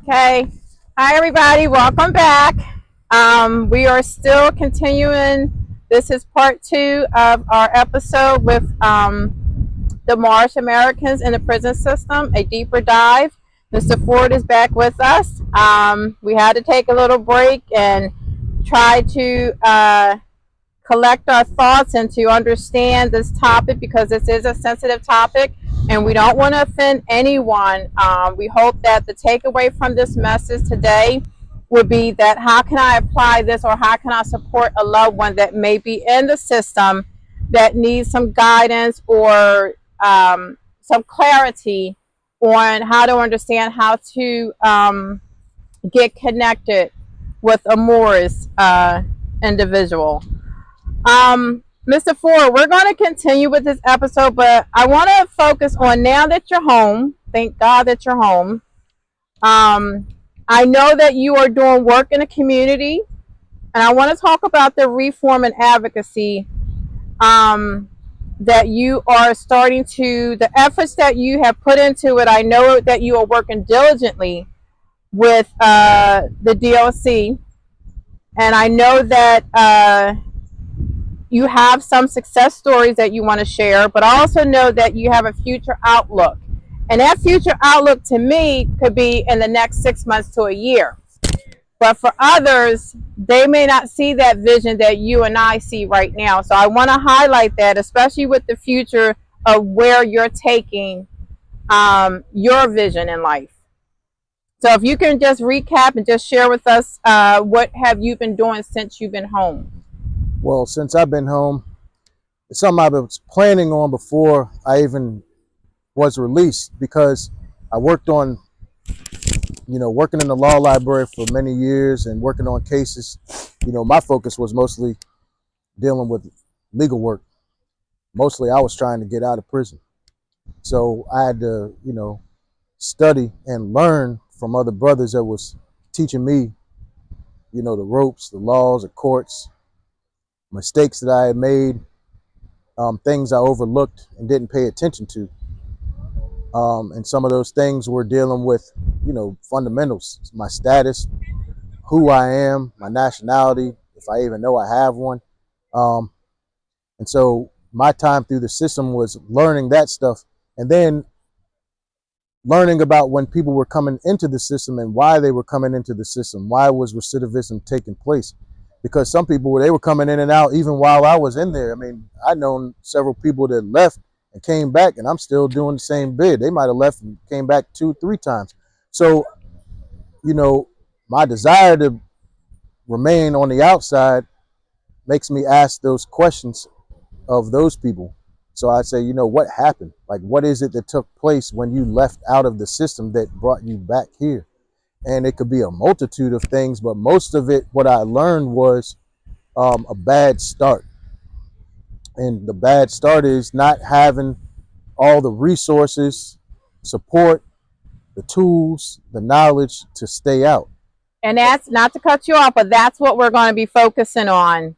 Okay. Hi, everybody. Welcome back. We are still continuing. This is part two of our episode with the Moorish Americans in the prison system, a deeper dive. Mr. Ford is back with us. We had to take a little break and try to collect our thoughts and to understand this topic because this is a sensitive topic and we don't want to offend anyone. We hope that the takeaway from this message today would be that how can I apply this or how can I support a loved one that may be in the system that needs some guidance or some clarity on how to understand how to get connected with a Moorish individual. Mr. Ford, we're going to continue with this episode, but I want to focus on now that you're home. Thank God that you're home. I know that you are doing work in the community, and I want to talk about the reform and advocacy that you are starting to, the efforts that you have put into it. I know that you are working diligently with the DLC, and I know that you have some success stories that you want to share, but I also know that you have a future outlook. And that future outlook to me could be in the next 6 months to a year. But for others, they may not see that vision that you and I see right now. So I want to highlight that, especially with the future of where you're taking your vision in life. So if you can just recap and just share with us what have you been doing since you've been home? Well, since I've been home, it's something I was planning on before I even was released because I worked on, working in the law library for many years and working on cases. My focus was mostly dealing with legal work. Mostly I was trying to get out of prison. So I had to, study and learn from other brothers that was teaching me, the ropes, the laws, the courts, mistakes that I had made, things I overlooked and didn't pay attention to. And some of those things were dealing with, fundamentals, my status, who I am, my nationality, if I even know I have one. And so my time through the system was learning that stuff and then learning about when people were coming into the system and why they were coming into the system. Why was recidivism taking place? Because some people, they were coming in and out even while I was in there. I mean, I've known several people that left and came back, and I'm still doing the same bid. They might have left and came back 2-3 times. So, my desire to remain on the outside makes me ask those questions of those people. So I say, what happened? Like, what is it that took place when you left out of the system that brought you back here? And it could be a multitude of things, but most of it, what I learned was a bad start. And the bad start is not having all the resources, support, the tools, the knowledge to stay out. And that's not to cut you off, but that's what we're going to be focusing on,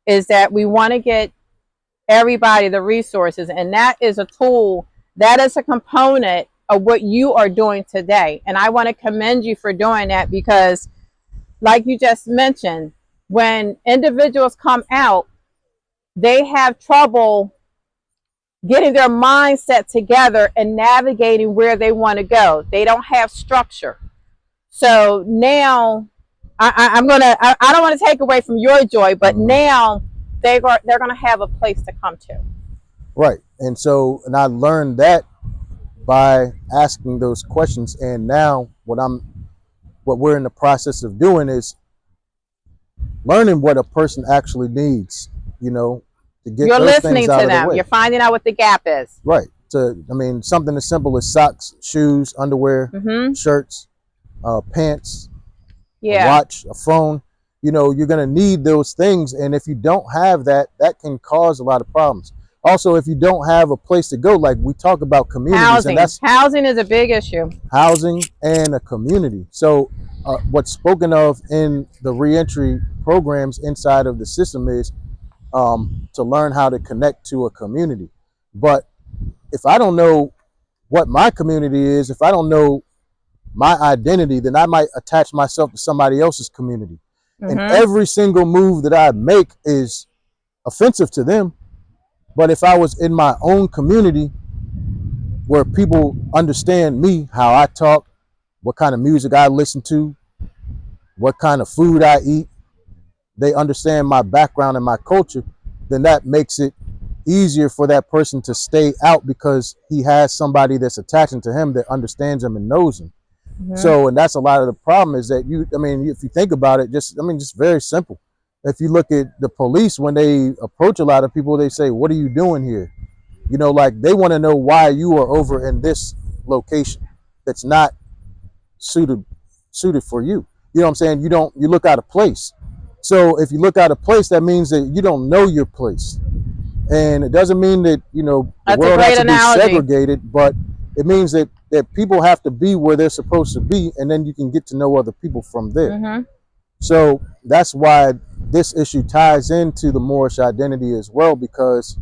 is that we want to get everybody the resources. And that is a tool, that is a component of what you are doing today. And I want to commend you for doing that because, like you just mentioned, when individuals come out, they have trouble getting their mindset together and navigating where they want to go. They don't have structure. So now I don't want to take away from your joy, but now they're going to have a place to come to. Right. And I learned that by asking those questions. And now what we're in the process of doing is learning what a person actually needs, to get You're those listening things out to of the them. way. You're finding out what the gap is. Right. Something as simple as socks, shoes, underwear, shirts, pants, a watch, a phone. You're going to need those things. And if you don't have that, that can cause a lot of problems. Also, if you don't have a place to go, like we talk about communities, and housing is a big issue. Housing and a community. So what's spoken of in the reentry programs inside of the system is to learn how to connect to a community. But if I don't know what my community is, if I don't know my identity, then I might attach myself to somebody else's community. And Mm-hmm. every single move that I make is offensive to them. But if I was in my own community where people understand me, how I talk, what kind of music I listen to, what kind of food I eat, they understand my background and my culture, then that makes it easier for that person to stay out because he has somebody that's attaching to him that understands him and knows him. Mm-hmm. So, and that's a lot of the problem is that I mean, if you think about it, just very simple. If you look at the police, when they approach a lot of people, they say, "What are you doing here?" Like they want to know why you are over in this location that's not suited suited for you. You know what I'm saying? You look out of place. So if you look out of place, that means that you don't know your place. And it doesn't mean that, the That's a world has great to be analogy. segregated, but it means that people have to be where they're supposed to be, and then you can get to know other people from there. Mm-hmm. So that's why this issue ties into the Moorish identity as well, because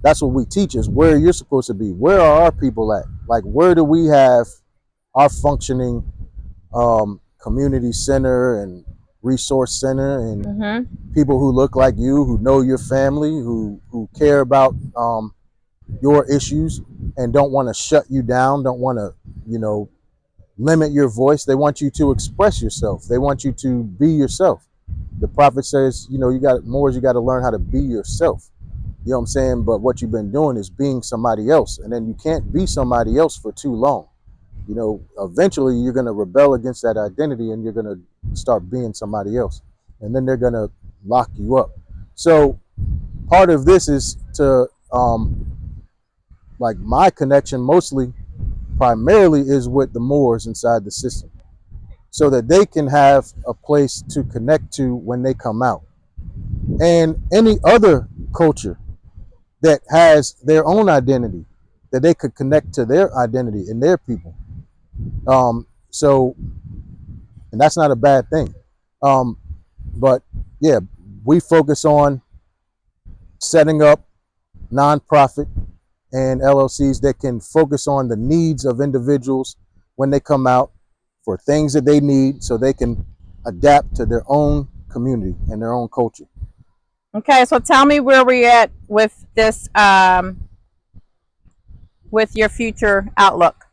that's what we teach is where you're supposed to be. Where are our people at? Like, where do we have our functioning community center and resource center and Mm-hmm. people who look like you, who know your family, who care about your issues and don't want to shut you down, don't want to, you know, limit your voice. They want you to express yourself. They want you to be yourself. The prophet says, you got to learn how to be yourself. You know what I'm saying? But what you've been doing is being somebody else. And then you can't be somebody else for too long. Eventually you're going to rebel against that identity and you're going to start being somebody else. And then they're going to lock you up. So part of this is to, like my connection mostly primarily is with the Moors inside the system so that they can have a place to connect to when they come out. And any other culture that has their own identity that they could connect to their identity and their people. So, and that's not a bad thing. Um, but yeah, we focus on setting up nonprofit and LLCs that can focus on the needs of individuals when they come out for things that they need so they can adapt to their own community and their own culture. Okay, so tell me where we're at with this, with your future outlook.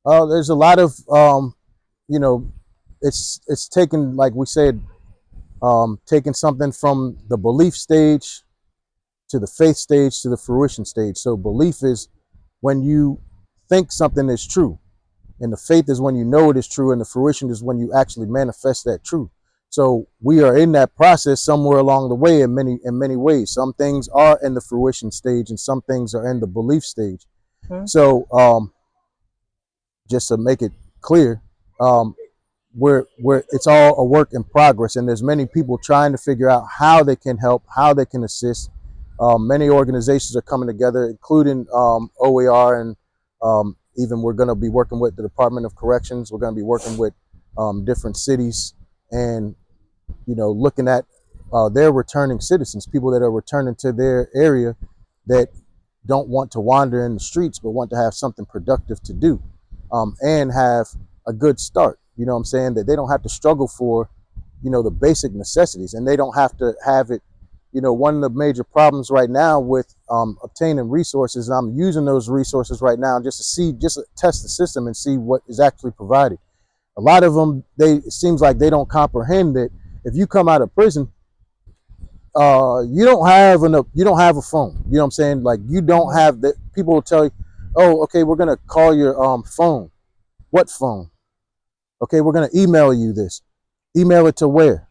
There's a lot of, you know, it's taken, like we said, taking something from the belief stage to the faith stage to the fruition stage. So belief is when you think something is true, and the faith is when you know it is true, and the fruition is when you actually manifest that truth. So we are in that process somewhere along the way in many ways. Some things are in the fruition stage and some things are in the belief stage. Mm-hmm. So just to make it clear, where it's all a work in progress, and there's many people trying to figure out how they can help, how they can assist. Many organizations are coming together, including OER, and even we're going to be working with the Department of Corrections. We're going to be working with different cities, and looking at their returning citizens, people that are returning to their area that don't want to wander in the streets, but want to have something productive to do, and have a good start. You know what I'm saying? That they don't have to struggle for, the basic necessities, and they don't have to have it. One of the major problems right now with obtaining resources, and I'm using those resources right now just to test the system and see what is actually provided. A lot of them, it seems like they don't comprehend that if you come out of prison, you don't have a phone. You know what I'm saying? Like, you don't have that. People will tell you, "Oh, okay, we're gonna call your phone." What phone? Okay, we're gonna email you this. Email it to where?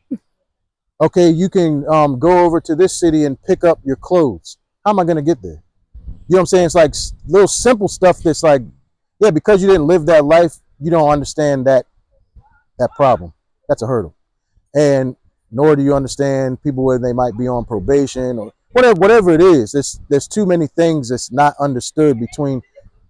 Okay, you can go over to this city and pick up your clothes. How am I gonna get there? You know what I'm saying? It's like little simple stuff that's like, yeah, because you didn't live that life, you don't understand that problem. That's a hurdle. And nor do you understand people where they might be on probation or whatever it is. There's too many things that's not understood between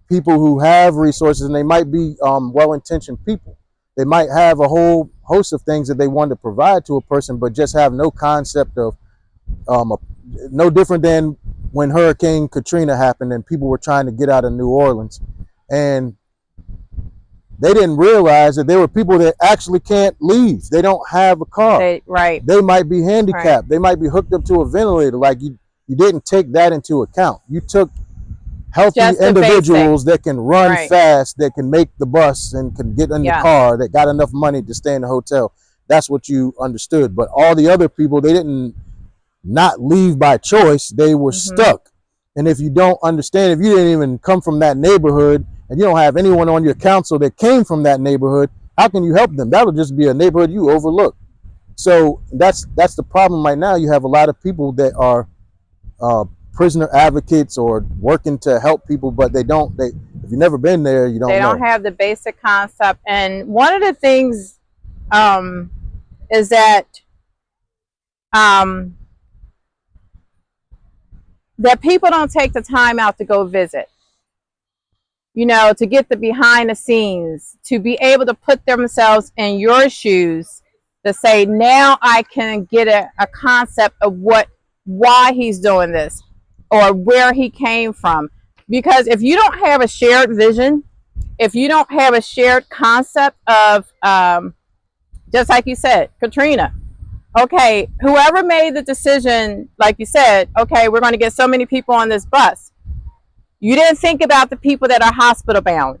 people who have resources, and they might be well-intentioned people. They might have a whole host of things that they want to provide to a person, but just have no concept of no different than when Hurricane Katrina happened and people were trying to get out of New Orleans, and they didn't realize that there were people that actually can't leave. They don't have a car. Right. They might be handicapped. Right. They might be hooked up to a ventilator. Like you didn't take that into account. You took healthy individuals that can run fast, that can make the bus and can get in the car, that got enough money to stay in the hotel. That's what you understood. But all the other people, they didn't not leave by choice. They were stuck. And if you don't understand, if you didn't even come from that neighborhood and you don't have anyone on your council that came from that neighborhood, how can you help them? That'll just be a neighborhood you overlook. So that's the problem right now. You have a lot of people that are prisoner advocates or working to help people, but if you've never been there, you don't know. They don't have the basic concept. And one of the things is that that people don't take the time out to go visit, you know, to get the behind the scenes, to be able to put themselves in your shoes, to say, now I can get a concept of why he's doing this or where he came from. Because if you don't have a shared vision, if you don't have a shared concept of, just like you said, Katrina, okay, whoever made the decision, like you said, okay, we're going to get so many people on this bus. You didn't think about the people that are hospital bound.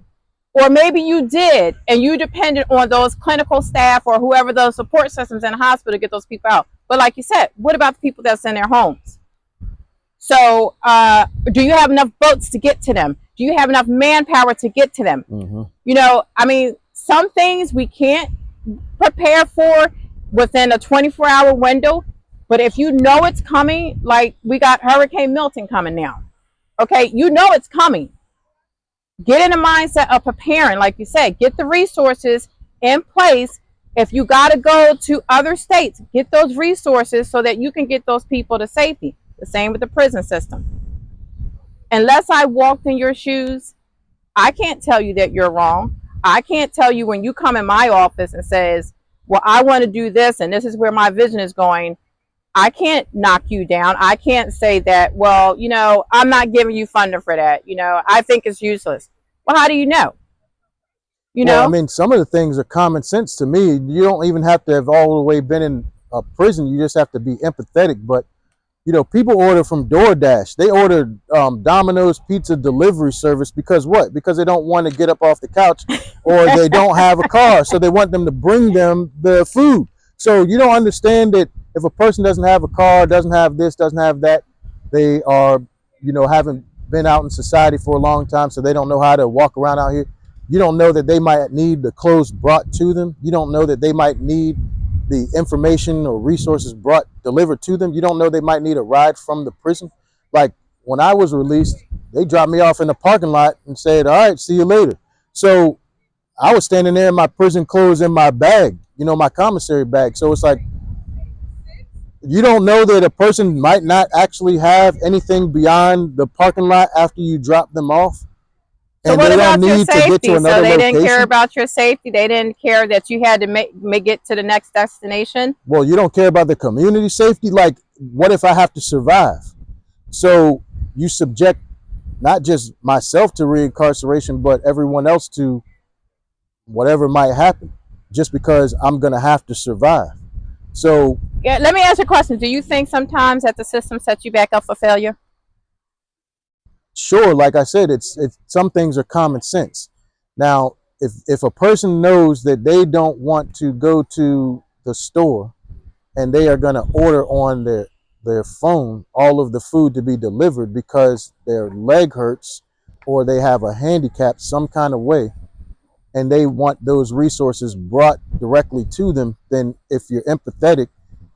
Or maybe you did, and you depended on those clinical staff or whoever those support systems in the hospital to get those people out. But like you said, what about the people that's in their homes? So do you have enough boats to get to them? Do you have enough manpower to get to them? You know, I mean, some things we can't prepare for within a 24-hour window, but if you know it's coming, like we got Hurricane Milton coming now, okay, you know it's coming. Get in the mindset of preparing, like you said, get the resources in place. If you got to go to other states, get those resources so that you can get those people to safety. The same with the prison system. Unless I walked in your shoes, I can't tell you that you're wrong. I can't tell you when you come in my office and says, well, I want to do this and this is where my vision is going. I can't knock you down. I can't say that, well, you know, I'm not giving you funding for that. You know, I think it's useless. Well, how do you know? You know? I mean, some of the things are common sense to me. You don't even have to have all the way been in a prison. You just have to be empathetic. But, you know, people order from DoorDash. They order Domino's pizza delivery service because what? Because they don't want to get up off the couch or they don't have a car. So they want them to bring them the food. So you don't understand that if a person doesn't have a car, doesn't have this, doesn't have that, they are, you know, haven't been out in society for a long time, so they don't know how to walk around out here. You don't know that they might need the clothes brought to them. You don't know that they might need the information or resources delivered to them. You don't know they might need a ride from the prison. Like when I was released, they dropped me off in the parking lot and said, all right, see you later. So I was standing there in my prison clothes in my bag, you know, my commissary bag. So it's like, you don't know that a person might not actually have anything beyond the parking lot after you drop them off. So what about your safety? So they didn't care about your safety. They didn't care that you had to make it to the next destination. Well, you don't care about the community safety. Like, what if I have to survive? So you subject not just myself to reincarceration, but everyone else to whatever might happen, just because I'm gonna have to survive. So yeah, let me ask you a question. Do you think sometimes that the system sets you back up for failure? Sure, like I said, it's some things are common sense. Now, if a person knows that they don't want to go to the store and they are going to order on their phone all of the food to be delivered because their leg hurts or they have a handicap some kind of way, and they want those resources brought directly to them, then if you're empathetic,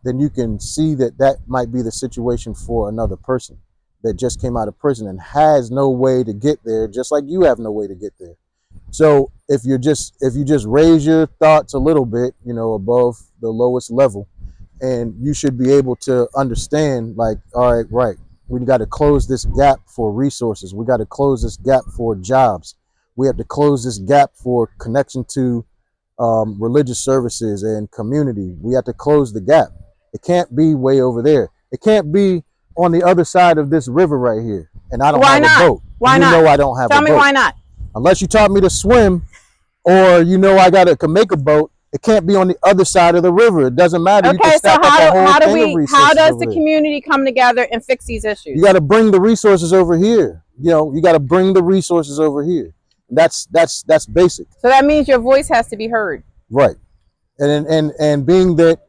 then you can see that that might be the situation for another person that just came out of prison and has no way to get there, just like you have no way to get there. So if you just raise your thoughts a little bit, you know, above the lowest level, and you should be able to understand, like, all right, we got to close this gap for resources. We got to close this gap for jobs. We have to close this gap for connection to religious services and community. We have to close the gap. It can't be way over there. It can't be on the other side of this river right here. And I don't have a boat. Why not? You know I don't have a boat. Tell me why not. Unless you taught me to swim or I can make a boat. It can't be on the other side of the river. It doesn't matter. You can Okay, so stack up a whole thing of how resources does over the there. community come together and fix these issues? You got to bring the resources over here. You got to bring the resources over here. That's basic. So that means your voice has to be heard. Right. And being that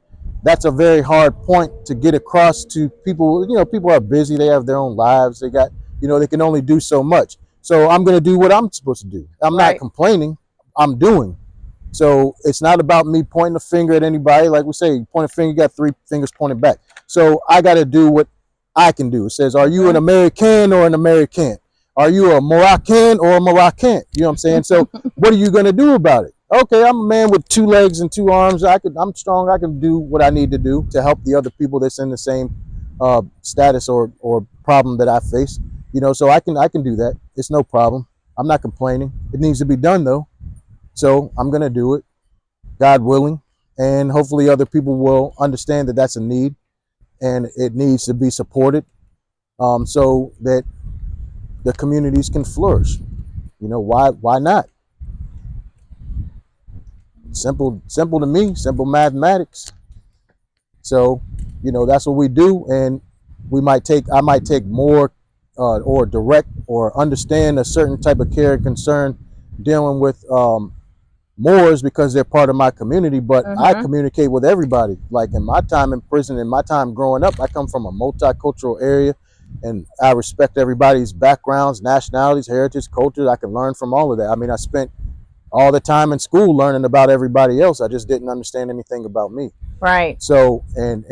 that's a very hard point to get across to people. People are busy. They have their own lives. They got, they can only do so much. So I'm going to do what I'm supposed to do. I'm not complaining. I'm doing. So it's not about me pointing a finger at anybody. Like we say, point a finger, you got 3 fingers pointed back. So I got to do what I can do. It says, are you an American or an American? Are you a Moroccan or a Moroccan? You know what I'm saying? So what are you going to do about it? Okay, I'm a man with 2 legs and 2 arms. I'm strong. I can do what I need to do to help the other people that's in the same status or problem that I face. So I can do that. It's no problem. I'm not complaining. It needs to be done though. So I'm going to do it, God willing, and hopefully other people will understand that that's a need and it needs to be supported, so that the communities can flourish. Why not? Simple to me, simple mathematics. So, that's what we do, and I might take more or direct or understand a certain type of care and concern dealing with Moors because they're part of my community, but I communicate with everybody. Like in my time in prison, in my time growing up, I come from a multicultural area, and I respect everybody's backgrounds, nationalities, heritage, cultures. I can learn from all of that. I mean, I spent all the time in school learning about everybody else. I just didn't understand anything about me. Right. So, and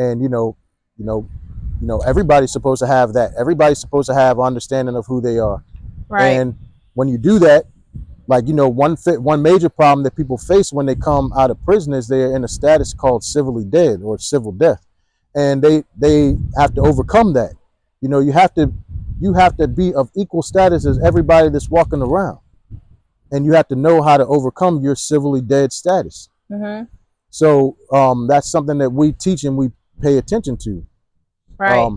everybody's supposed to have that. Everybody's supposed to have understanding of who they are. Right. And when you do that, like, one major problem that people face when they come out of prison is they're in a status called civilly dead or civil death, and they have to overcome that. You have to be of equal status as everybody that's walking around, and you have to know how to overcome your civilly dead status. So that's something that we teach and we pay attention to. Right.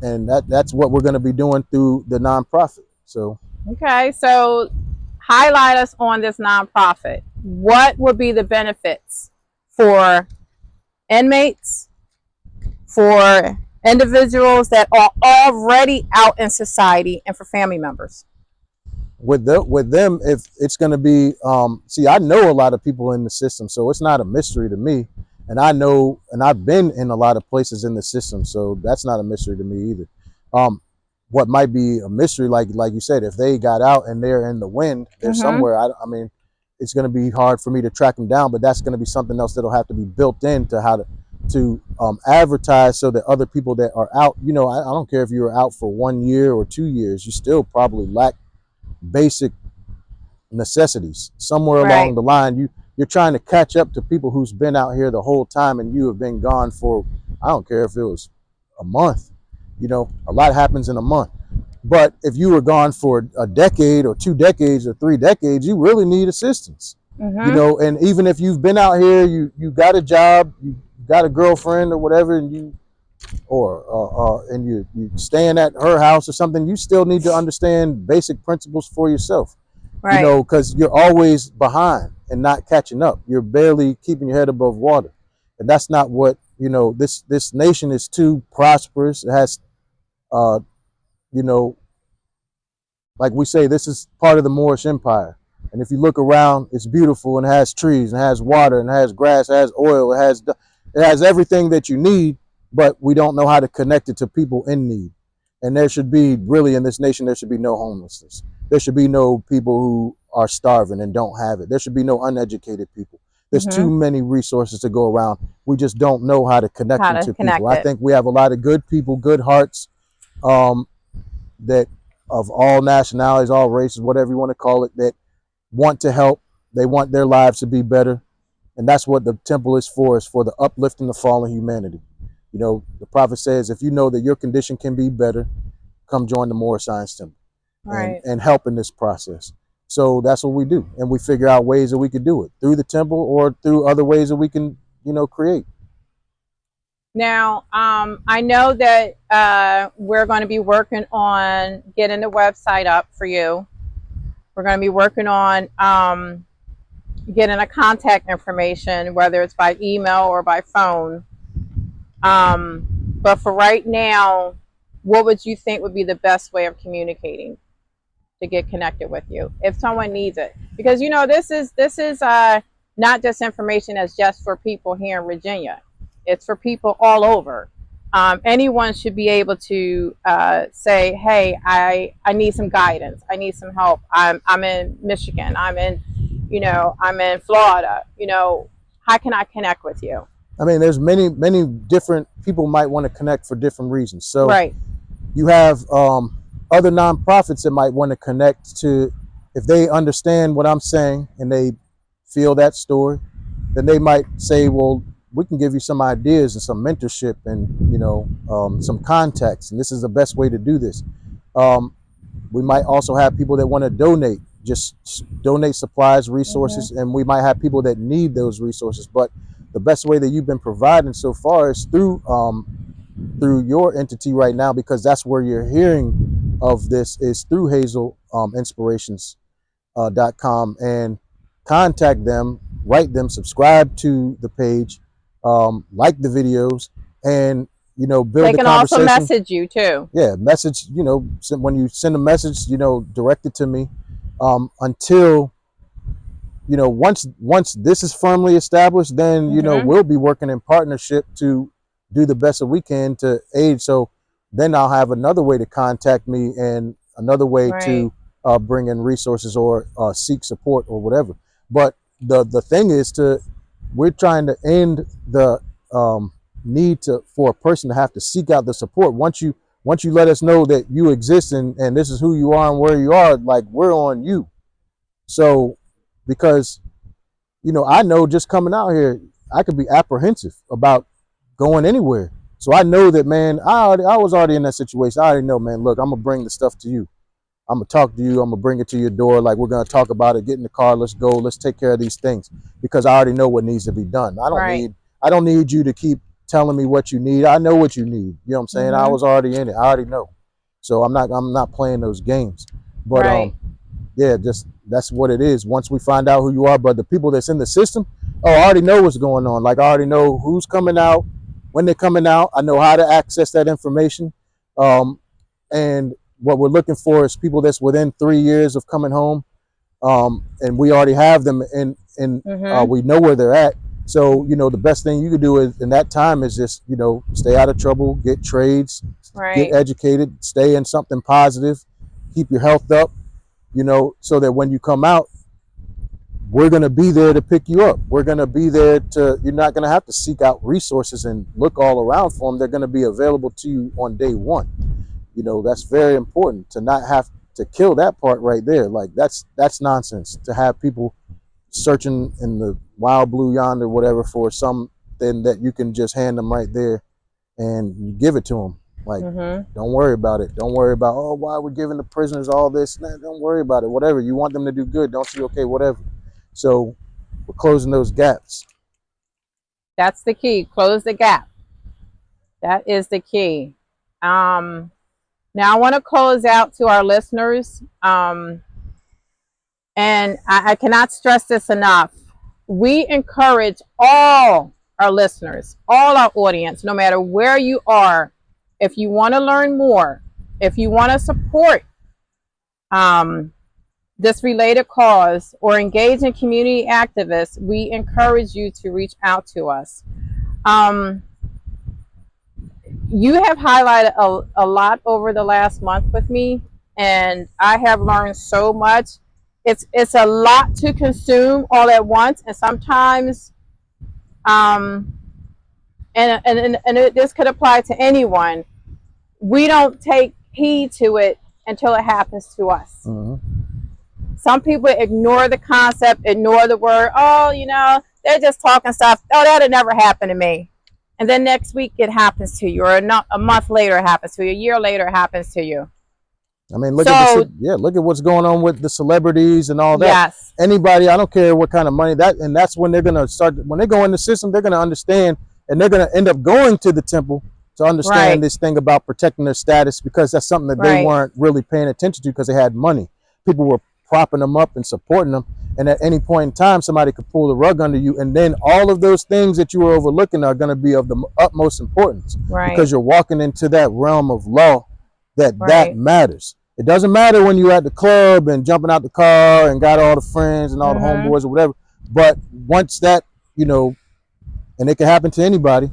And that's what we're going to be doing through the nonprofit. So okay, so highlight us on this nonprofit. What would be the benefits for inmates, for individuals that are already out in society, and for family members? With them, if it's going to be, see, I know a lot of people in the system, so it's not a mystery to me. And I know, and I've been in a lot of places in the system, so that's not a mystery to me either. What might be a mystery, like you said, if they got out and they're in the wind, they're somewhere. I mean, it's going to be hard for me to track them down, but that's going to be something else that'll have to be built into how to advertise so that other people that are out, I don't care if you were out for 1 year or 2 years, you still probably lack basic necessities. Somewhere along the line, you're trying to catch up to people who's been out here the whole time, and you have been gone for, I don't care if it was a month. A lot happens in a month. But if you were gone for a decade or 2 decades or 3 decades, you really need assistance. And even if you've been out here, you got a job, you got a girlfriend or whatever, and you staying at her house or something, you still need to understand basic principles for yourself. Because you're always behind and not catching up. You're barely keeping your head above water, and that's not what this nation is too prosperous. It has like we say, this is part of the Moorish Empire. And if you look around, it's beautiful and has trees and has water and has grass, it has oil, it has everything that you need, but we don't know how to connect it to people in need. And there should be, really, in this nation, there should be no homelessness. There should be no people who are starving and don't have it. There should be no uneducated people. There's too many resources to go around. We just don't know how to connect them to people. I think we have a lot of good people, good hearts, that of all nationalities, all races, whatever you want to call it, that want to help. They want their lives to be better. And that's what the temple is for the uplifting of fallen humanity. The prophet says, if you know that your condition can be better, come join the Moorish Temple and help in this process. So that's what we do. And we figure out ways that we could do it through the temple or through other ways that we can, create. Now, I know that we're going to be working on getting the website up for you. We're going to be working on getting a contact information, whether it's by email or by phone. But for right now, what would you think would be the best way of communicating to get connected with you if someone needs it? Because this is not just information that's just for people here in Virginia. It's for people all over. Anyone should be able to say, "Hey, I need some guidance. I need some help. I'm in Michigan. I'm in Florida. How can I connect with you?" I mean, there's many different people might want to connect for different reasons. So Right. you have other nonprofits that might want to connect to, if they understand what I'm saying and they feel that story, then they might say, well, we can give you some ideas and some mentorship and some contacts, and this is the best way to do this. We might also have people that want to donate, just donate supplies, resources, and we might have people that need those resources. But the best way that you've been providing so far is through your entity right now, because that's where you're hearing of this, is through Haz'el Inspirations.com, and contact them, write them, subscribe to the page, like the videos, and build They the can also conversation. message you too. Yeah, message. When you send a message, direct it to me. Until once this is firmly established, then we'll be working in partnership to do the best that we can to aid. So then I'll have another way to contact me and another way Right. to bring in resources or seek support or whatever. But the thing is, we're trying to end the need for a person to have to seek out the support. Once you let us know that you exist and this is who you are and where you are, like, we're on you. So because I know just coming out here, I could be apprehensive about going anywhere. So I know that, man, I was already in that situation. I already know, man, look, I'm gonna bring the stuff to you. I'm gonna talk to you. I'm gonna bring it to your door. Like, we're gonna talk about it. Get in the car. Let's go. Let's take care of these things, because I already know what needs to be done. I don't need you to keep telling me what you need. I know what you need. You know what I'm saying? I was already in it. I already know. So I'm not playing those games. But Right. yeah, just that's what it is. Once we find out who you are, but the people that's in the system, I already know what's going on. Like, I already know who's coming out, when they're coming out. I know how to access that information. And what we're looking for is people that's within 3 years of coming home. And we already have them, and we know where they're at. So the best thing you could do in that time is just stay out of trouble, get trades, Right. get educated, stay in something positive, keep your health up, so that when you come out, we're going to be there to pick you up. We're going to be there you're not going to have to seek out resources and look all around for them. They're going to be available to you on day one. That's very important, to not have to kill that part right there. Like, that's nonsense to have people searching in the wild blue yonder, whatever, for something that you can just hand them right there and you give it to them. Like, don't worry about it. Don't worry about, oh, why we're giving the prisoners all this. Nah, don't worry about it. Whatever. You want them to do good, don't you? Okay, whatever. So we're closing those gaps. That's the key. Close the gap. That is the key. Now I want to close out to our listeners. And I cannot stress this enough. We encourage all our listeners, all our audience, no matter where you are, if you want to learn more, if you want to support this related cause or engage in community activists, we encourage you to reach out to us. You have highlighted a lot over the last month with me, and I have learned so much. It's a lot to consume all at once, and sometimes, and this could apply to anyone. We don't take heed to it until it happens to us. Some people ignore the concept, ignore the word. Oh, they're just talking stuff. Oh, that'll never happen to me. And then next week it happens to you, or a month later it happens to you, a year later it happens to you. I mean, look at what's going on with the celebrities and all that. Yes. Anybody, I don't care what kind of money that's when they're gonna start. When they go in the system, they're gonna understand, and they're gonna end up going to the temple to understand this thing about protecting their status, because that's something that they weren't really paying attention to because they had money. People were propping them up and supporting them. And at any point in time, somebody could pull the rug under you. And then all of those things that you were overlooking are going to be of the utmost importance, Right. because you're walking into that realm of law that Right. matters. It doesn't matter when you're at the club and jumping out the car and got all the friends and all the homeboys or whatever. But once that, you know, and it can happen to anybody.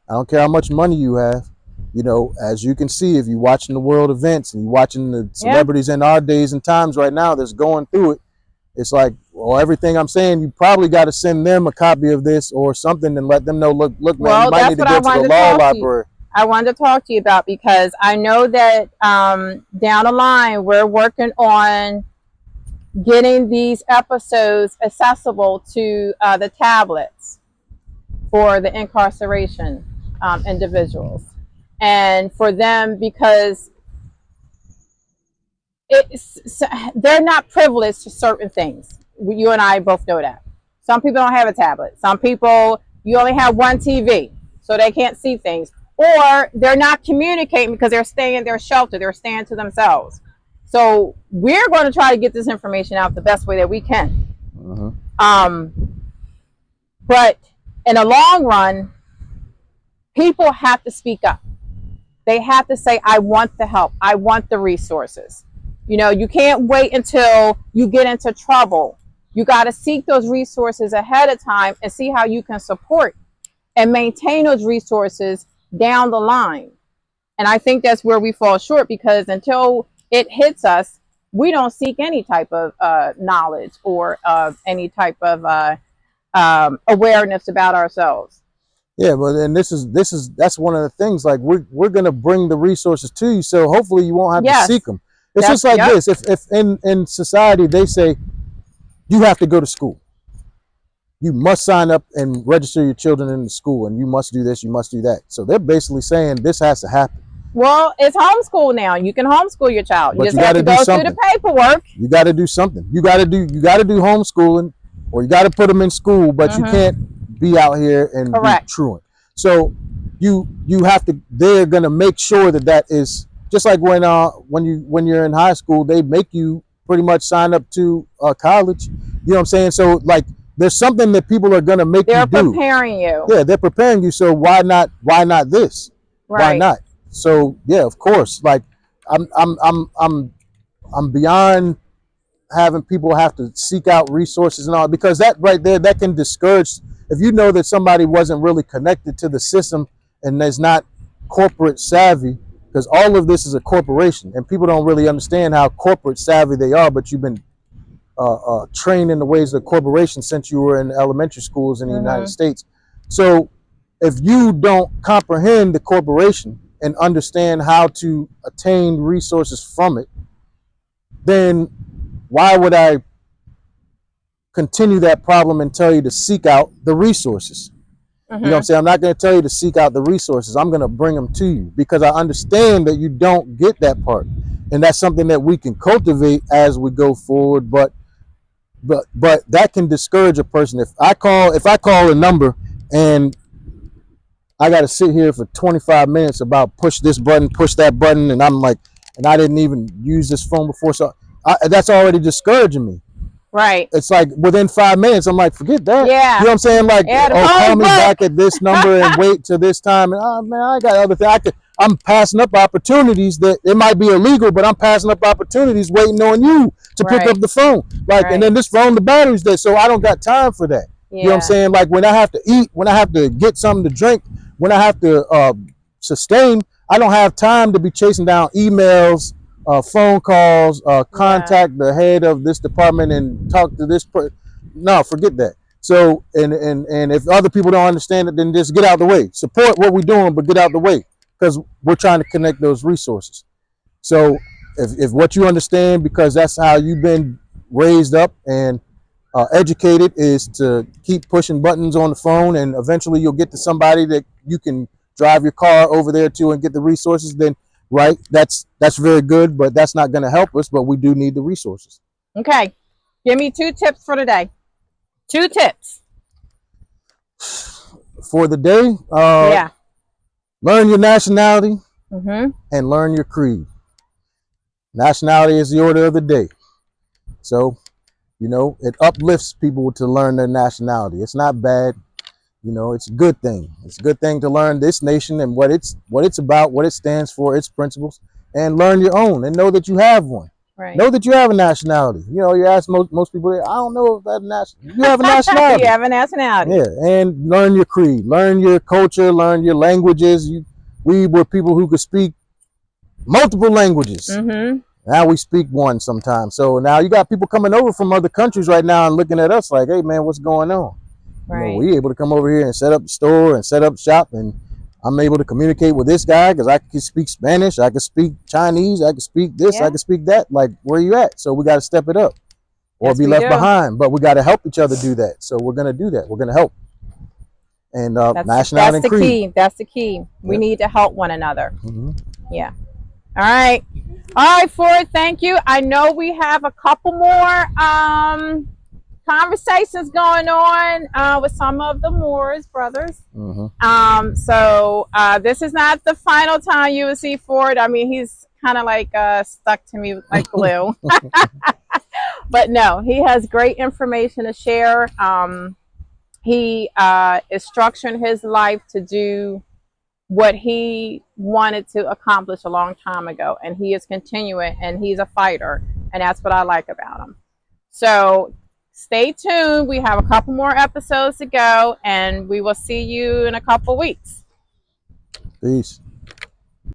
I don't care how much money you have. You know, as you can see, if you're watching the world events and you're watching the celebrities in our days and times right now that's going through it, it's like, well, everything I'm saying, you probably got to send them a copy of this or something and let them know, look, man, Well, you might need to go to the law library. I wanted to talk to you about, because I know that down the line, we're working on getting these episodes accessible to the tablets for the incarceration individuals. And for them, because they're not privileged to certain things. You and I both know that. Some people don't have a tablet. Some people, you only have one TV, so they can't see things. Or they're not communicating because they're staying in their shelter. They're staying to themselves. So we're going to try to get this information out the best way that we can. But in the long run, people have to speak up. They have to say, I want the help. I want the resources. You know, you can't wait until you get into trouble. You got to seek those resources ahead of time and see how you can support and maintain those resources down the line. And I think that's where we fall short, because until it hits us, we don't seek any type of knowledge or any type of awareness about ourselves. Yeah, but and that's one of the things. Like we're gonna bring the resources to you, so hopefully you won't have to seek them. It's just like this. If in society they say you have to go to school, you must sign up and register your children in the school, and you must do this, you must do that. So they're basically saying this has to happen. Well, it's homeschool now. You can homeschool your child. But you just have to go through the paperwork. You got to do something. You got to do homeschooling, or you got to put them in school, but you can't be out here and be truant. So you have to. They're gonna make sure that is just like when you're in high school, they make you pretty much sign up to college. You know what I'm saying? So like, there's something that people are gonna make you do. They're preparing you. Yeah, they're preparing you. So why not this? Right. Why not? So yeah, of course. Like I'm beyond having people have to seek out resources and all, because that right there, that can discourage. If you know that somebody wasn't really connected to the system and is not corporate savvy, because all of this is a corporation and people don't really understand how corporate savvy they are, but you've been trained in the ways of the corporation since you were in elementary schools in the United States. So if you don't comprehend the corporation and understand how to attain resources from it, then why would I continue that problem and tell you to seek out the resources? You know what I'm saying? I'm not going to tell you to seek out the resources. I'm going to bring them to you, because I understand that you don't get that part. And that's something that we can cultivate as we go forward. But that can discourage a person. If I call a number and I got to sit here for 25 minutes about push this button, push that button, and I'm like, and I didn't even use this phone before, so that's already discouraging me. Right. It's like within 5 minutes, I'm like, forget that. Yeah. You know what I'm saying? Like, call me back at this number and wait till this time. And man, I got other things. I'm passing up opportunities that it might be illegal, but I'm passing up opportunities waiting on you to pick up the phone. Like, and then this phone, the battery's dead, so I don't got time for that. You know what I'm saying? Like, when I have to eat, when I have to get something to drink, when I have to sustain, I don't have time to be chasing down emails, phone calls, contact the head of this department and talk to this person. No, forget that. So, and if other people don't understand it, then just get out of the way. Support what we're doing, but get out of the way, because we're trying to connect those resources. So if what you understand, because that's how you've been raised up and educated, is to keep pushing buttons on the phone, and eventually you'll get to somebody that you can drive your car over there to and get the resources, then right, that's very good, but that's not going to help us. But we do need the resources. Okay, give me 2 tips for today. 2 tips for the day. Learn your nationality and learn your creed. Nationality is the order of the day. So, you know, it uplifts people to learn their nationality. It's not bad. You know, it's a good thing. It's a good thing to learn this nation and what it's about, what it stands for, its principles, and learn your own and know that you have one. Right. Know that you have a nationality. You know, you ask most people, I don't know if that national. You have a nationality. You have a nationality. Yeah, and learn your creed, learn your culture, learn your languages. We were people who could speak multiple languages. Now we speak one sometimes. So now you got people coming over from other countries right now and looking at us like, hey man, what's going on? Right. You know, we able to come over here and set up the store and set up shop, and I'm able to communicate with this guy because I can speak Spanish, I can speak Chinese, I can speak this, I can speak that. Like, where you at? So we got to step it up or be left behind. But we got to help each other do that. So we're going to do that. We're going to help. And nationality and creed. Key. That's the key. We need to help one another. Yeah. All right. All right, Ford, thank you. I know we have a couple more conversations going on with some of the Moorish brothers. So this is not the final time you will see Ford. I mean, he's kind of like stuck to me like glue. But no, he has great information to share. He is structuring his life to do what he wanted to accomplish a long time ago, and he is continuing, and he's a fighter, and that's what I like about him. So stay tuned. We have a couple more episodes to go, and we will see you in a couple weeks. Peace.